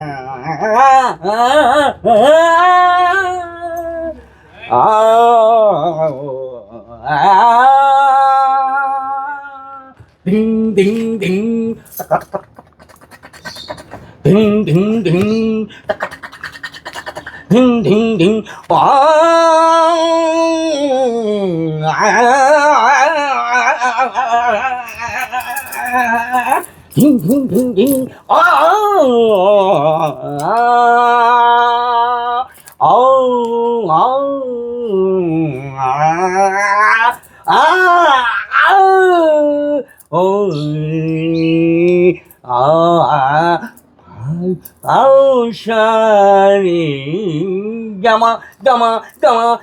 Ding ding ding, ding ding ding, ding ding ding. Ding ding ding ding. Gama gama gama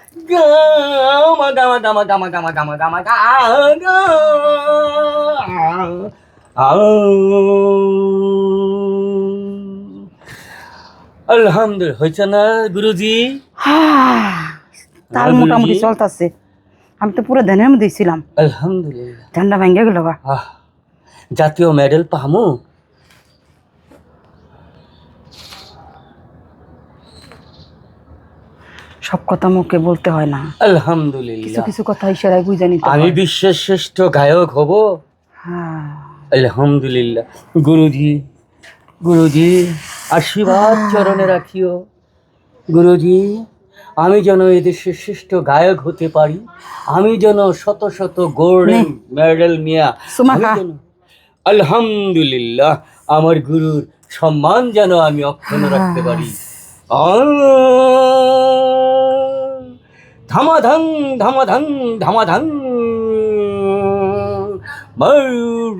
gama gama gama gama gama gama gama gama. আলহামদুলিল্লাহ হয়েছে না গুরুজি? তাল মোটামুটি চলতেছে। আমি তো পুরো ধ্যানের মধ্যে ছিলাম। আলহামদুলিল্লাহ ঠান্ডা ভেঙে গেল গা। জাতীয় মেডেল পামু? সব কথা মুখে বলতে হয় না। আলহামদুলিল্লাহ কিছু কিছু কথা ইশারায় বুঝে নিতে হয়। আমি বিশ্বের শ্রেষ্ঠ গায়ক হব। আলহামদুলিল্লাহ গুরুজি, গুরুজি আশীর্বাদ চরণে রাখিও। গুরুজি আমি যেন এদেশের শ্রেষ্ঠ গায়ক হতে পারি, আমি যেন শত শত গোল্ডেন মেডেল নিয়ে আলহামদুলিল্লাহ আমার গুরুর সম্মান যেন আমি অক্ষুণ্ণ রাখতে পারি। ধামাধাং ধামাধাং ধামাধাং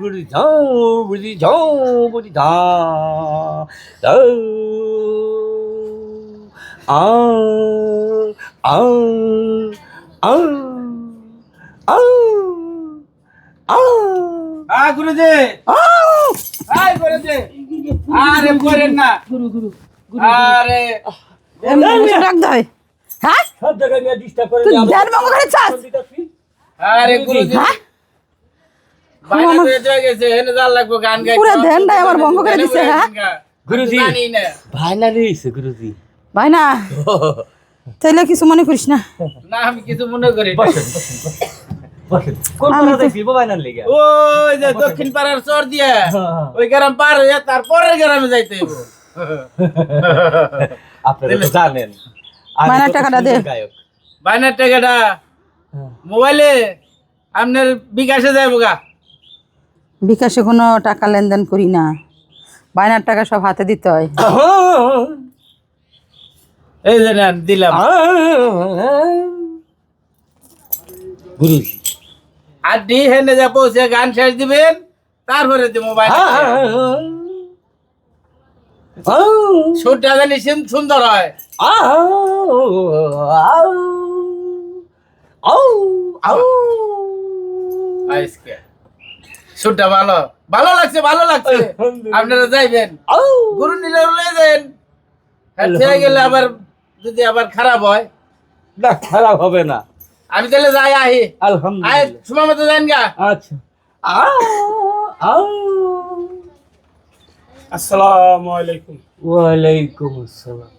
বুড়ি ঝাও বুড়ি ঝাও বুড়ি ধা গুরুজি গুরুজি আরে করেন না গুরু গুরু আরে ডাক দেয়। হ্যাঁ সব জায়গায় নিয়ে ডিস্টার্ব করে তুই ধ্যান ভঙ্গ করে চাস? আরে গুরুজি বাইরে হয়ে গেছে হেনে জাল লাগবো গান গাই পুরো ধ্যানটাই আমার ভঙ্গ করে দিছে। হ্যাঁ গুরুজি জানি না ভাইনা রয়েছে গুরুজি। ভাই না তাইলে কিছু মনে করিস না। না আমি কিছু মনে করি না। কোন পাড়াতে দিব ভাইনার লেগে? ওই যে দক্ষিণ পাড়ার চর দিয়া ওই গ্রাম পার হয়ে তারপরের গ্রামে যাইতে হইব। আপনারা তো জানেন বাইনার টাকাটা দে। বাইনার টাকাটা মোবাইলে আপনার বিকাশে যাইবো গা। বিকাশে কোনো টাকা লেনদেন করি না, বাইনার টাকা সব হাতে দিতে হয়। এই যে নেন দিলাম। গুরুজি আর ডি হেনে যা পৌঁছে গান শেষ দিবেন তারপরে দিব মোবাইল। সুরটা জানি সুন্দর হয়। আজকে সুরটা ভালো ভালো লাগছে ভালো লাগছে। আপনারা যাইবেন গুরু নিলে যাবেন, হয়ে গেলে আবার যদি আবার খারাপ হয় না খারাপ হবে না। আমি তাহলে যাই আহি আলহামদুলিল্লাহ সময় মতো যান গা। আচ্ছা আসসালামু আলাইকুম। ওয়ালাইকুম আসসালাম।